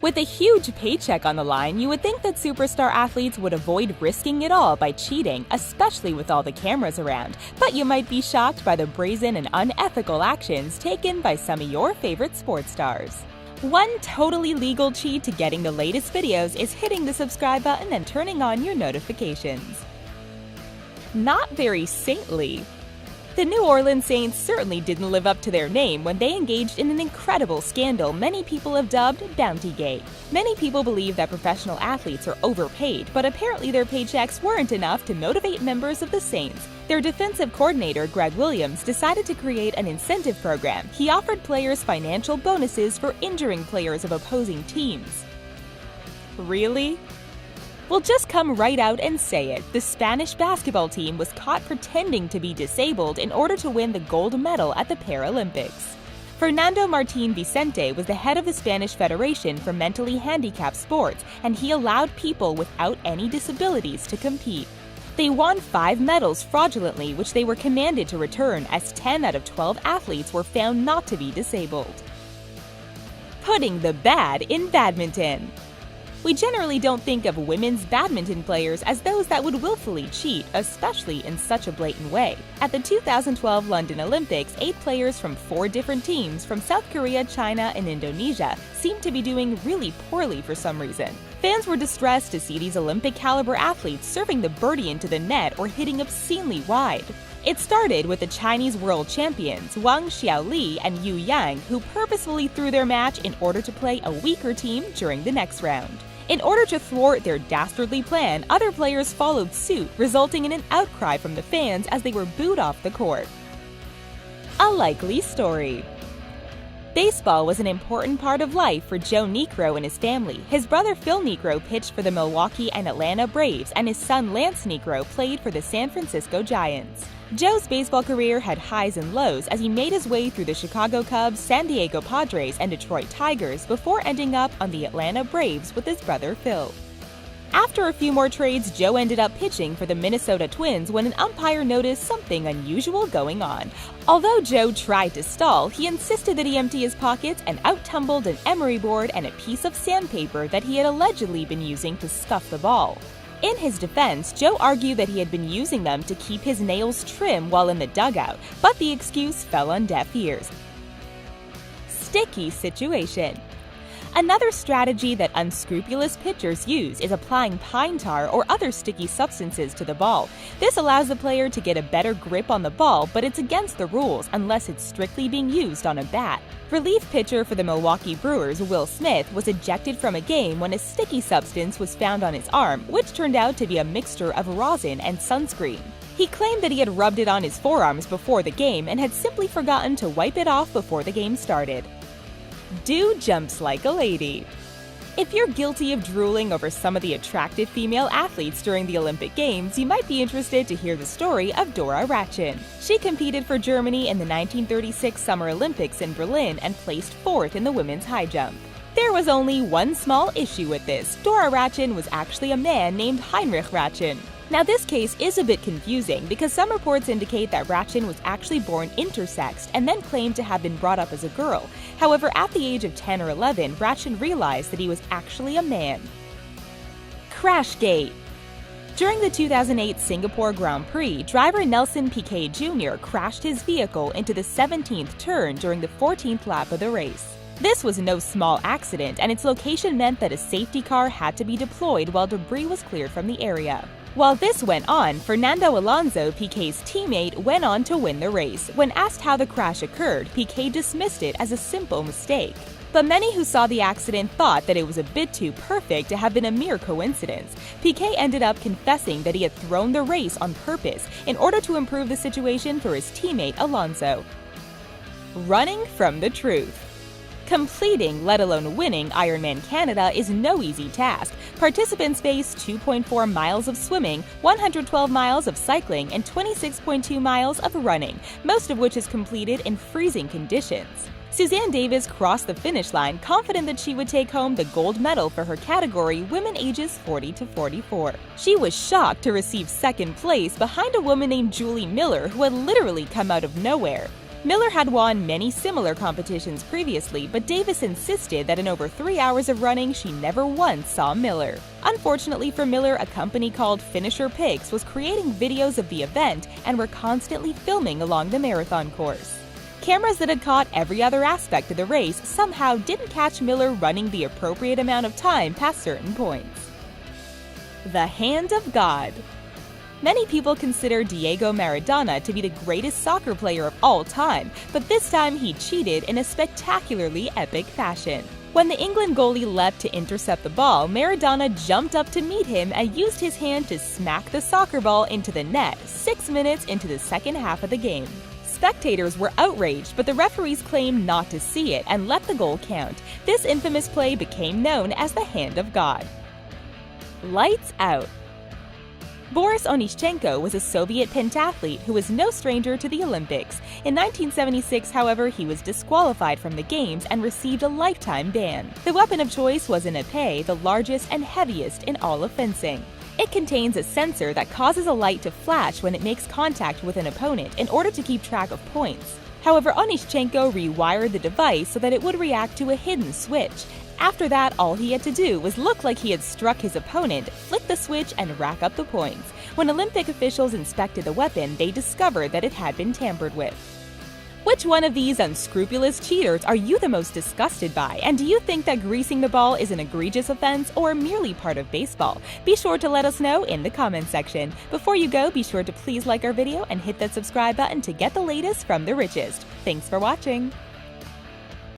With a huge paycheck on the line, you would think that superstar athletes would avoid risking it all by cheating, especially with all the cameras around. But you might be shocked by the brazen and unethical actions taken by some of your favorite sports stars. One totally legal cheat to getting the latest videos is hitting the subscribe button and turning on your notifications. Not very saintly. The New Orleans Saints certainly didn't live up to their name when they engaged in an incredible scandal many people have dubbed Bountygate. Many people believe that professional athletes are overpaid, but apparently their paychecks weren't enough to motivate members of the Saints. Their defensive coordinator, Greg Williams, decided to create an incentive program. He offered players financial bonuses for injuring players of opposing teams. Really? Well, just come right out and say it. The Spanish basketball team was caught pretending to be disabled in order to win the gold medal at the Paralympics. Fernando Martín Vicente was the head of the Spanish Federation for Mentally Handicapped Sports, and he allowed people without any disabilities to compete. They won 5 medals fraudulently, which they were commanded to return, as 10 out of 12 athletes were found not to be disabled. Putting the bad in badminton. We generally don't think of women's badminton players as those that would willfully cheat, especially in such a blatant way. At the 2012 London Olympics, 8 players from 4 different teams from South Korea, China, and Indonesia seemed to be doing really poorly for some reason. Fans were distressed to see these Olympic-caliber athletes serving the birdie into the net or hitting obscenely wide. It started with the Chinese world champions, Wang Xiaoli and Yu Yang, who purposefully threw their match in order to play a weaker team during the next round. In order to thwart their dastardly plan, other players followed suit, resulting in an outcry from the fans as they were booed off the court. A likely story. Baseball was an important part of life for Joe Niekro and his family. His brother Phil Niekro pitched for the Milwaukee and Atlanta Braves, and his son Lance Niekro played for the San Francisco Giants. Joe's baseball career had highs and lows as he made his way through the Chicago Cubs, San Diego Padres, and Detroit Tigers before ending up on the Atlanta Braves with his brother Phil. After a few more trades, Joe ended up pitching for the Minnesota Twins when an umpire noticed something unusual going on. Although Joe tried to stall, he insisted that he empty his pockets and out-tumbled an emery board and a piece of sandpaper that he had allegedly been using to scuff the ball. In his defense, Joe argued that he had been using them to keep his nails trim while in the dugout, but the excuse fell on deaf ears. Sticky situation. Another strategy that unscrupulous pitchers use is applying pine tar or other sticky substances to the ball. This allows the player to get a better grip on the ball, but it's against the rules unless it's strictly being used on a bat. Relief pitcher for the Milwaukee Brewers, Will Smith, was ejected from a game when a sticky substance was found on his arm, which turned out to be a mixture of rosin and sunscreen. He claimed that he had rubbed it on his forearms before the game and had simply forgotten to wipe it off before the game started. Do jumps like a lady. If you're guilty of drooling over some of the attractive female athletes during the Olympic Games, you might be interested to hear the story of Dora Ratchen. She competed for Germany in the 1936 Summer Olympics in Berlin and placed 4th in the women's high jump. There was only one small issue with this. Dora Ratchen was actually a man named Heinrich Ratchen. Now, this case is a bit confusing because some reports indicate that Ratchen was actually born intersexed and then claimed to have been brought up as a girl. However, at the age of 10 or 11, Ratchen realized that he was actually a man. Crashgate. During the 2008 Singapore Grand Prix, driver Nelson Piquet Jr. crashed his vehicle into the 17th turn during the 14th lap of the race. This was no small accident, and its location meant that a safety car had to be deployed while debris was cleared from the area. While this went on, Fernando Alonso, Piquet's teammate, went on to win the race. When asked how the crash occurred, Piquet dismissed it as a simple mistake. But many who saw the accident thought that it was a bit too perfect to have been a mere coincidence. Piquet ended up confessing that he had thrown the race on purpose in order to improve the situation for his teammate Alonso. Running from the truth. Completing, let alone winning, Ironman Canada is no easy task. Participants face 2.4 miles of swimming, 112 miles of cycling, and 26.2 miles of running, most of which is completed in freezing conditions. Suzanne Davis crossed the finish line confident that she would take home the gold medal for her category, women ages 40 to 44. She was shocked to receive second place behind a woman named Julie Miller who had literally come out of nowhere. Miller had won many similar competitions previously, but Davis insisted that in over 3 hours of running, she never once saw Miller. Unfortunately for Miller, a company called Finisher Pics was creating videos of the event and were constantly filming along the marathon course. Cameras that had caught every other aspect of the race somehow didn't catch Miller running the appropriate amount of time past certain points. The Hand of God. Many people consider Diego Maradona to be the greatest soccer player of all time, but this time he cheated in a spectacularly epic fashion. When the England goalie leapt to intercept the ball, Maradona jumped up to meet him and used his hand to smack the soccer ball into the net 6 minutes into the second half of the game. Spectators were outraged, but the referees claimed not to see it and let the goal count. This infamous play became known as the Hand of God. Lights out. Boris Onyshchenko was a Soviet pentathlete who was no stranger to the Olympics. In 1976, however, he was disqualified from the Games and received a lifetime ban. The weapon of choice was an épée, the largest and heaviest in all of fencing. It contains a sensor that causes a light to flash when it makes contact with an opponent in order to keep track of points. However, Onyshchenko rewired the device so that it would react to a hidden switch. After that, all he had to do was look like he had struck his opponent, flick the switch, and rack up the points. When Olympic officials inspected the weapon, they discovered that it had been tampered with. Which one of these unscrupulous cheaters are you the most disgusted by? And do you think that greasing the ball is an egregious offense or merely part of baseball? Be sure to let us know in the comments section. Before you go, be sure to please like our video and hit that subscribe button to get the latest from the richest. Thanks for watching!